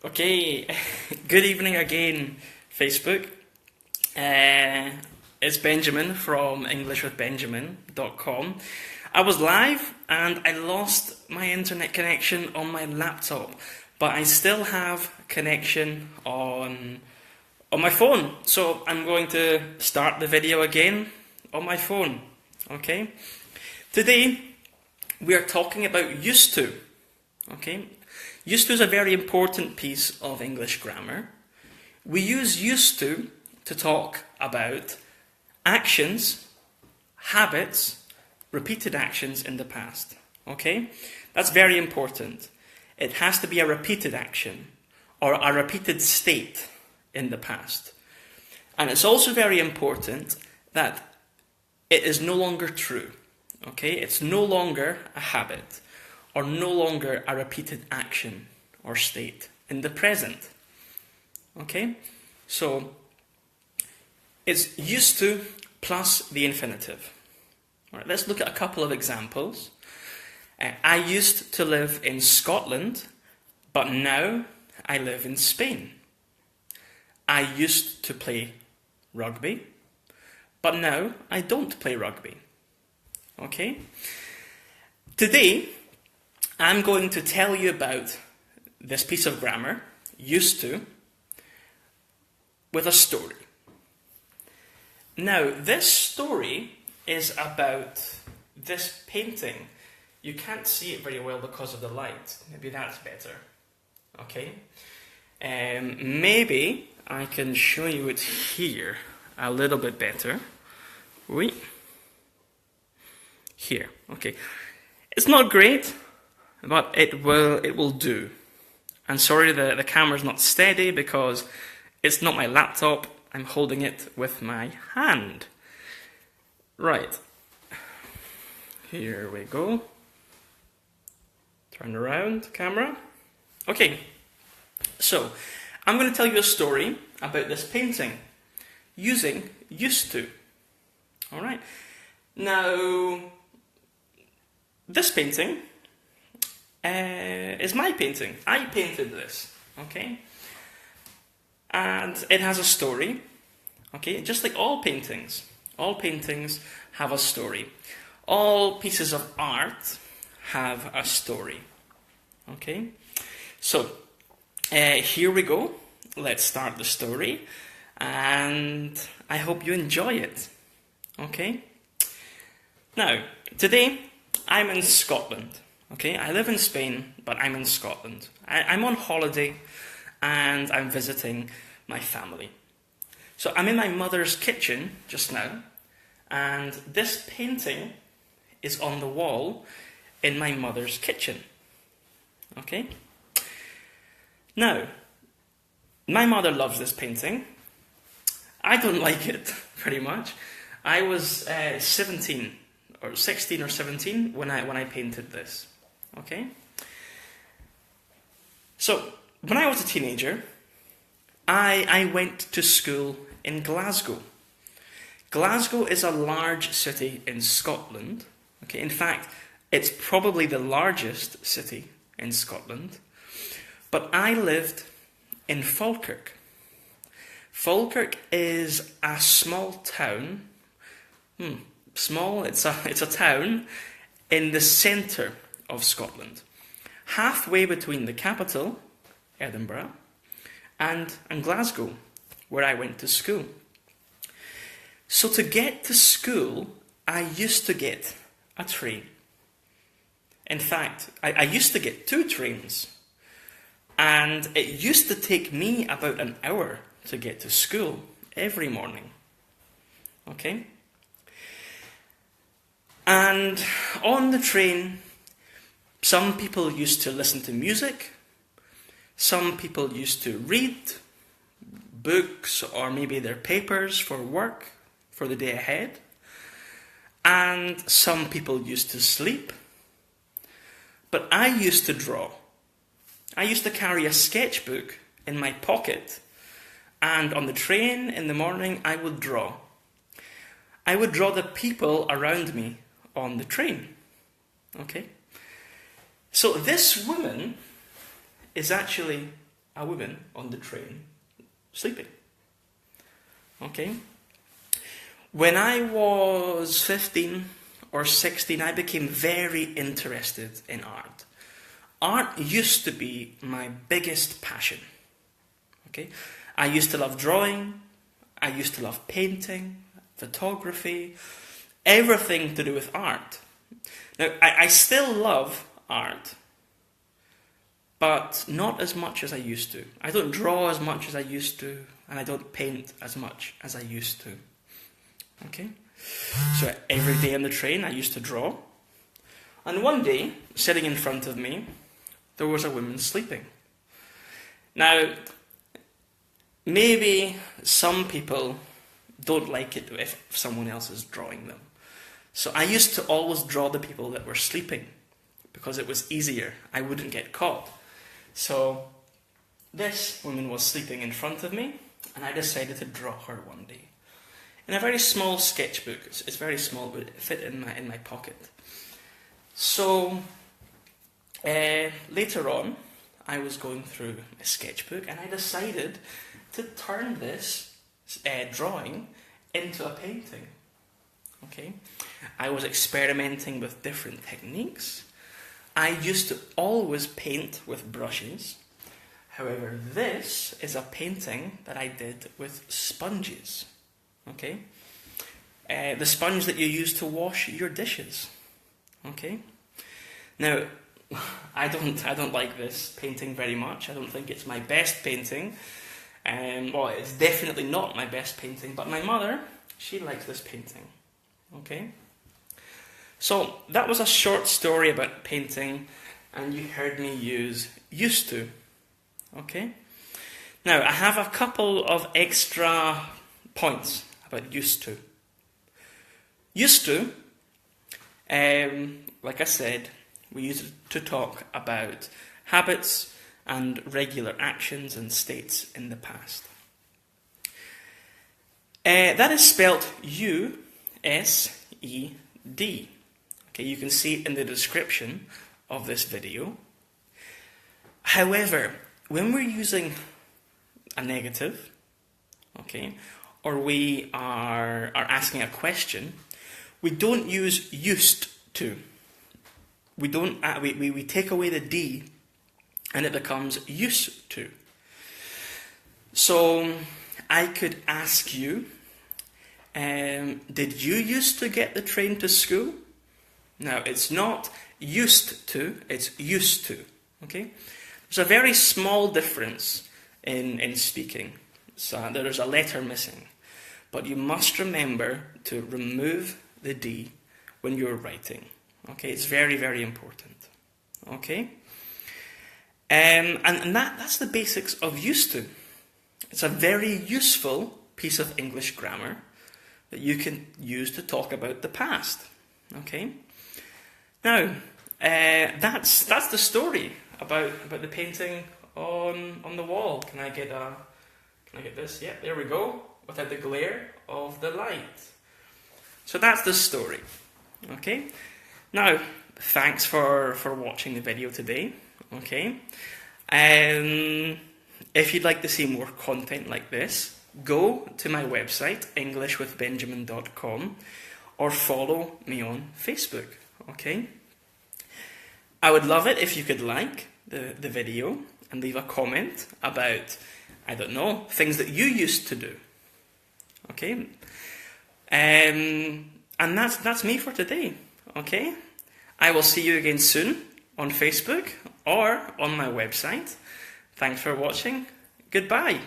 Okay, good evening again, Facebook. It's Benjamin from EnglishWithBenjamin.com. I was live and I lost my internet connection on my laptop, but I still have connection on my phone. So I'm going to start the video again on my phone. Okay. Today we are talking about used to. Okay. Used to is a very important piece of English grammar. We use used to talk about actions, habits, repeated actions in the past. Okay? That's very important. It has to be a repeated action or a repeated state in the past. And it's also very important that it is no longer true. Okay? It's no longer a habit or no longer a repeated action or state in the present. Okay? So, it's used to plus the infinitive. All right, let's look at a couple of examples. I used to live in Scotland, but now I live in Spain. I used to play rugby, but now I don't play rugby. Okay? Today, I'm going to tell you about this piece of grammar, used to, with a story. Now, this story is about this painting. You can't see it very well because of the light. Maybe that's better. Okay? Maybe I can show you it here a little bit better. Wait. Here. Okay. It's not great, but it will do. And sorry the camera's not steady because it's not my laptop. I'm holding it with my hand. Right. Here we go. Turn around, camera. Okay. So, I'm going to tell you a story about this painting using used to. Alright. Now, this painting is my painting. I painted this, okay? And it has a story, okay? Just like all paintings. All paintings have a story. All pieces of art have a story, okay? So, here we go. Let's start the story. And I hope you enjoy it, okay? Now, today, I'm in Scotland. Okay, I live in Spain, but I'm in Scotland. I'm on holiday, and I'm visiting my family. So I'm in my mother's kitchen just now, and this painting is on the wall in my mother's kitchen. Okay? Now, my mother loves this painting. I don't like it, pretty much. I was 17, or 16 or 17 when I painted this. Okay? So, when I was a teenager, I went to school in Glasgow. Glasgow is a large city in Scotland. Okay, in fact, it's probably the largest city in Scotland. But I lived in Falkirk. Falkirk is a small town. Small, it's a town in the centre of Scotland, halfway between the capital, Edinburgh, and Glasgow, where I went to school. So to get to school, I used to get a train. In fact, I used to get 2 trains, and it used to take me about an hour to get to school every morning. Okay? And on the train, some people used to listen to music, some people used to read books or maybe their papers for work for the day ahead, and some people used to sleep. But I used to draw. I used to carry a sketchbook in my pocket, and on the train in the morning I would draw. I would draw the people around me on the train. Okay? So this woman is actually a woman on the train sleeping. Okay? When I was 15 or 16, I became very interested in art. Art used to be my biggest passion. Okay? I used to love drawing, I used to love painting, photography, everything to do with art. Now, I still love art, but not as much as I used to. I don't draw as much as I used to, and I don't paint as much as I used to. Okay? So every day on the train I used to draw. And one day, sitting in front of me, there was a woman sleeping. Now, maybe some people don't like it if someone else is drawing them. So I used to always draw the people that were sleeping because it was easier. I wouldn't get caught. So this woman was sleeping in front of me, and I decided to draw her one day. In a very small sketchbook. It's very small, but it fit in my pocket. So later on, I was going through a sketchbook, and I decided to turn this drawing into a painting. Okay, I was experimenting with different techniques. I used to always paint with brushes. However, this is a painting that I did with sponges. Okay, the sponge that you use to wash your dishes. Okay, now I don't like this painting very much. I don't think it's my best painting. Well, it's definitely not my best painting. But my mother, she likes this painting. Okay, so that was a short story about painting, and you heard me use used to. Okay, now I have a couple of extra points about used to. Used to, like I said, we use it to talk about habits and regular actions and states in the past. That is spelt U-S-E-D. Okay, you can see it in the description of this video. However, when we're using a negative, okay, or we are asking a question, we don't use used to. We don't. We take away the D, and it becomes used to. So I could ask you, did you used to get the train to school? Now, it's not used to, it's used to. Okay? There's a very small difference in speaking. So there's a letter missing. But you must remember to remove the D when you're writing. Okay? It's very, very important. Okay? And that's the basics of used to. It's a very useful piece of English grammar that you can use to talk about the past. Okay? Now, that's the story about the painting on the wall. Can I get this? Yeah, there we go. Without the glare of the light. So that's the story. Okay? Now, thanks for watching the video today. Okay? If you'd like to see more content like this, go to my website, englishwithbenjamin.com, or follow me on Facebook. Okay? I would love it if you could like the video and leave a comment about, I don't know, things that you used to do. Okay? And that's me for today. Okay? I will see you again soon on Facebook or on my website. Thanks for watching. Goodbye.